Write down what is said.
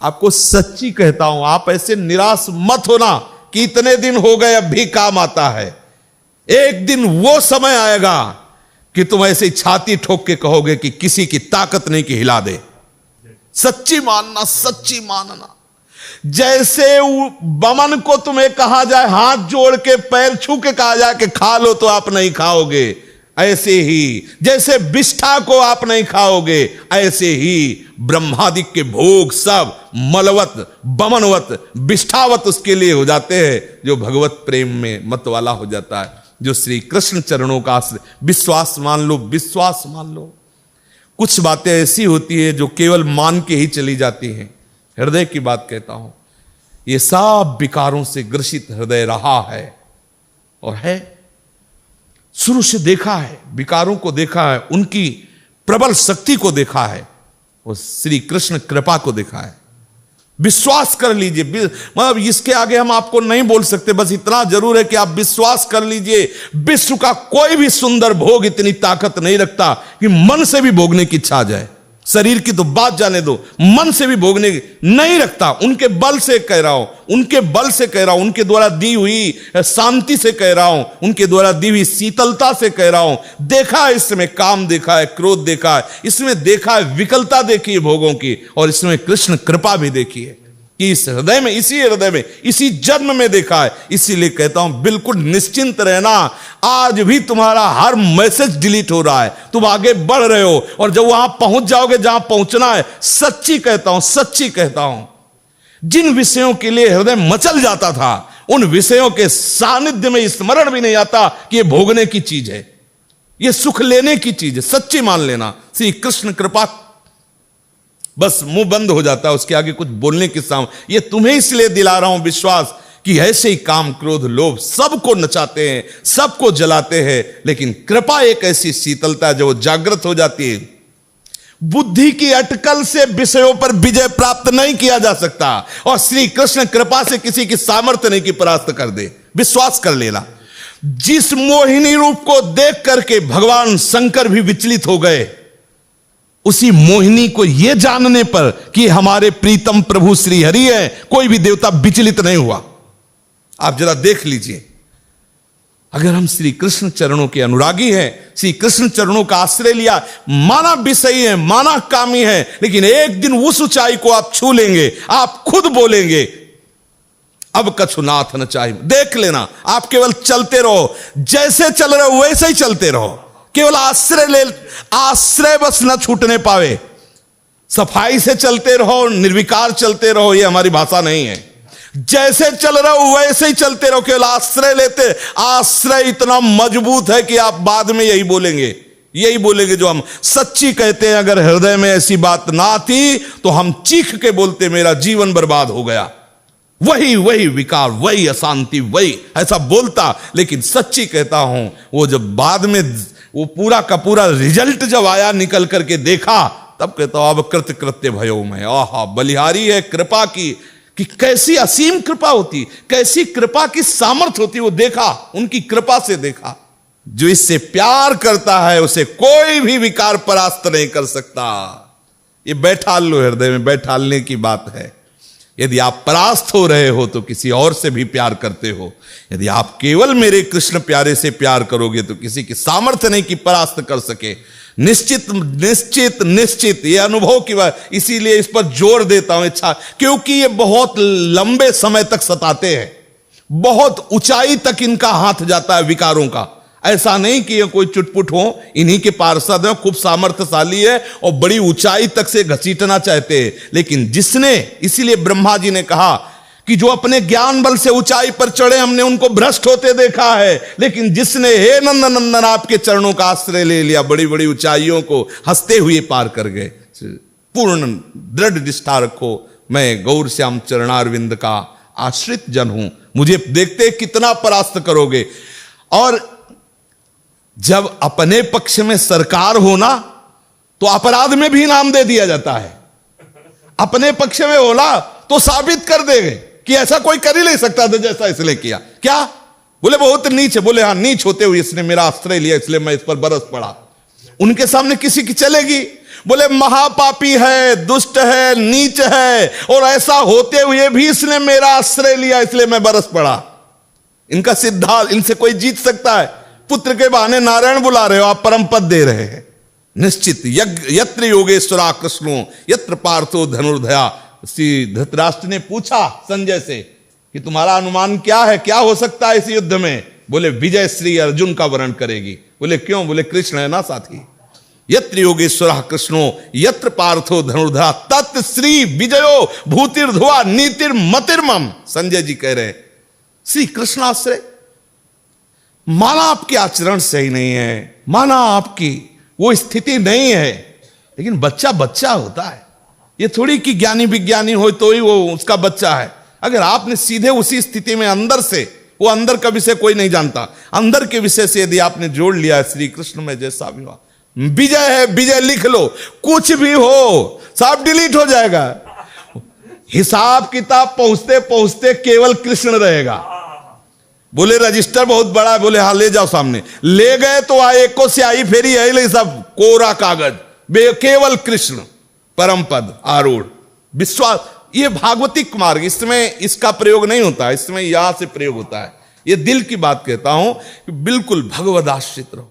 आपको सच्ची कहता हूं, आप ऐसे निराश मत होना कि इतने दिन हो गए अब भी काम आता है। एक दिन वो समय आएगा कि तुम ऐसे छाती ठोक के कहोगे कि किसी की ताकत नहीं कि हिला दे। सच्ची मानना, सच्ची मानना। जैसे बमन को तुम्हें कहा जाए, हाथ जोड़ के पैर छू के कहा जाए कि खा लो, तो आप नहीं खाओगे। ऐसे ही जैसे विष्ठा को आप नहीं खाओगे, ऐसे ही ब्रह्मादिक के भोग सब मलवत, बमनवत, विष्ठावत उसके लिए हो जाते हैं जो भगवत प्रेम में मत वाला हो जाता है, जो श्री कृष्ण चरणों का विश्वास मान लो, विश्वास मान लो। कुछ बातें ऐसी होती है जो केवल मान के ही चली जाती हैं। हृदय की बात कहता हूं, ये सब विकारों से ग्रसित हृदय रहा है और है, शुरू से देखा है, विकारों को देखा है, उनकी प्रबल शक्ति को देखा है, और श्री कृष्ण कृपा को देखा है। विश्वास कर लीजिए, मतलब इसके आगे हम आपको नहीं बोल सकते, बस इतना जरूर है कि आप विश्वास कर लीजिए, विश्व का कोई भी सुंदर भोग इतनी ताकत नहीं रखता कि मन से भी भोगने की इच्छा आ जाए। शरीर की तो बात जाने दो, मन से भी भोगने नहीं रखता। उनके बल से कह रहा हूं, उनके बल से कह रहा हूं, उनके द्वारा दी हुई शांति से कह रहा हूं, उनके द्वारा दी हुई शीतलता से कह रहा हूं। देखा है इसमें काम, देखा है क्रोध, देखा है इसमें, देखा है विकलता देखी है भोगों की, और इसमें कृष्ण कृपा भी देखी है कि इस हृदय में, इसी हृदय में, इसी जन्म में देखा है। इसीलिए कहता हूं बिल्कुल निश्चिंत रहना। आज भी तुम्हारा हर मैसेज डिलीट हो रहा है, तुम आगे बढ़ रहे हो, और जब वहां पहुंच जाओगे जहां पहुंचना है, सच्ची कहता हूं, सच्ची कहता हूं, जिन विषयों के लिए हृदय मचल जाता था, उन विषयों के सानिध्य में स्मरण भी नहीं आता कि यह भोगने की चीज है, यह सुख लेने की चीज है। सच्ची मान लेना, श्री कृष्ण कृपा। बस मुंह बंद हो जाता है, उसके आगे कुछ बोलने की सामर्थ्य। ये तुम्हें इसलिए दिला रहा हूं विश्वास कि ऐसे ही काम, क्रोध, लोभ सबको नचाते हैं, सबको जलाते हैं, लेकिन कृपा एक ऐसी शीतलता है जो जागृत हो जाती है। बुद्धि की अटकल से विषयों पर विजय प्राप्त नहीं किया जा सकता, और श्री कृष्ण कृपा से किसी की सामर्थ्य नहीं कि परास्त कर दे। विश्वास कर लेना। जिस मोहिनी रूप को देख करके भगवान शंकर भी विचलित हो गए, उसी मोहिनी को यह जानने पर कि हमारे प्रीतम प्रभु श्री हरि है, कोई भी देवता विचलित नहीं हुआ। आप जरा देख लीजिए, अगर हम श्री कृष्ण चरणों के अनुरागी हैं, श्री कृष्ण चरणों का आश्रय लिया, माना विषयी है, माना कामी है, लेकिन एक दिन उस ऊंचाई को आप छू लेंगे, आप खुद बोलेंगे अब कछु नाथ न चाहिए। देख लेना, आप केवल चलते रहो, जैसे चल रहे हो वैसे ही चलते रहो, केवल आश्रय ले, आश्रय बस न छूटने पावे। सफाई से चलते रहो, निर्विकार चलते रहो, ये हमारी भाषा नहीं है। जैसे चल रहे हो वैसे ही चलते रहो, केवल आश्रय लेते। आश्रय इतना मजबूत है कि आप बाद में यही बोलेंगे जो हम सच्ची कहते हैं। अगर हृदय में ऐसी बात ना आती तो हम चीख के बोलते मेरा जीवन बर्बाद हो गया, वही विकार, वही अशांति, वही ऐसा बोलता। लेकिन सच्ची कहता हूं, वो जब बाद में वो पूरा का पूरा रिजल्ट जब आया, निकल करके देखा, तब कहता हूं अब कृत्य भयो में। आहा, बलिहारी है कृपा की, कि कैसी असीम कृपा होती, कैसी कृपा की सामर्थ्य होती, वो देखा, उनकी कृपा से देखा। जो इससे प्यार करता है उसे कोई भी विकार परास्त नहीं कर सकता। ये बैठाल लो, हृदय में बैठालने की बात है। यदि आप परास्त हो रहे हो तो किसी और से भी प्यार करते हो, यदि आप केवल मेरे कृष्ण प्यारे से प्यार करोगे तो किसी की सामर्थ्य नहीं कि परास्त कर सके। निश्चित निश्चित निश्चित ये अनुभव की बात, इसीलिए इस पर जोर देता हूं इच्छा, क्योंकि ये बहुत लंबे समय तक सताते हैं, बहुत ऊंचाई तक इनका हाथ जाता है विकारों का। ऐसा नहीं कि ये कोई चुटपुट हो, इन्हीं के पार्षद है, खूब सामर्थ्यशाली है और बड़ी ऊंचाई तक से घसीटना चाहते हैं। लेकिन जिसने, इसीलिए ब्रह्मा जी ने कहा कि जो अपने ज्ञान बल से ऊंचाई पर चढ़े हमने उनको भ्रष्ट होते देखा है, लेकिन जिसने हे नंदन नंदन आपके चरणों का आश्रय ले लिया, बड़ी बड़ी ऊंचाइयों को हंसते हुए पार कर गए। पूर्ण दृढ़ निष्ठा रखो, मैं गौर श्याम चरणारविंद का आश्रित जन हूं, मुझे देखते कितना परास्त करोगे। और जब अपने पक्ष में सरकार होना तो अपराध में भी इनाम दे दिया जाता है। अपने पक्ष में होना तो साबित कर देंगे कि ऐसा कोई कर ही नहीं सकता था जैसा इसने किया। क्या बोले बहुत नीच है, बोले हाँ नीच होते हुए इसने मेरा आश्रय लिया इसलिए मैं इस पर बरस पड़ा। उनके सामने किसी की चलेगी, बोले महापापी है, दुष्ट है, नीच है, और ऐसा होते हुए भी इसने मेरा आश्रय लिया इसलिए मैं बरस पड़ा। इनका सिद्धांत, इनसे कोई जीत सकता है? पुत्र के बहाने नारायण बुला रहे हो आप, परम पद दे रहे हैं। निश्चित यत्र योगेश्वरा कृष्णो यत्र पार्थो धनुर्धया। श्री धृतराष्ट्र ने पूछा संजय से कि तुम्हारा अनुमान क्या है, क्या हो सकता है इस युद्ध में? बोले विजय श्री अर्जुन का वर्ण करेगी। बोले क्यों? बोले कृष्ण है ना साथी। यत्र योगेश्वरः कृष्णो यत्र पार्थो धनुर्धरा तत् श्री विजयो भूतिर्धुआ नीतिर्मतिर्मम। संजय जी कह रहे श्री कृष्णाश्रय, माना आपके आचरण सही नहीं है, माना आपकी वो स्थिति नहीं है, लेकिन बच्चा बच्चा होता है। ये थोड़ी कि ज्ञानी विज्ञानी हो तो ही वो उसका बच्चा है। अगर आपने सीधे उसी स्थिति में अंदर से, वो अंदर का विषय कोई नहीं जानता, अंदर के विषय से यदि आपने जोड़ लिया श्री कृष्ण में जैसा भी हुआ, विजय है, विजय लिख लो, कुछ भी हो सब डिलीट हो जाएगा। हिसाब किताब पहुंचते पहुंचते केवल कृष्ण रहेगा। बोले रजिस्टर बहुत बड़ा है, बोले हाँ ले जाओ सामने। ले गए तो आए को स्याही फेरी है, सब कोरा कागज, केवल कृष्ण परम पद आरूढ़ विश्वास। ये भागवतिक मार्ग, इसमें इसका प्रयोग नहीं होता, इसमें यहां से प्रयोग होता है। ये दिल की बात कहता हूं कि बिल्कुल भगवद आश्रित रहो।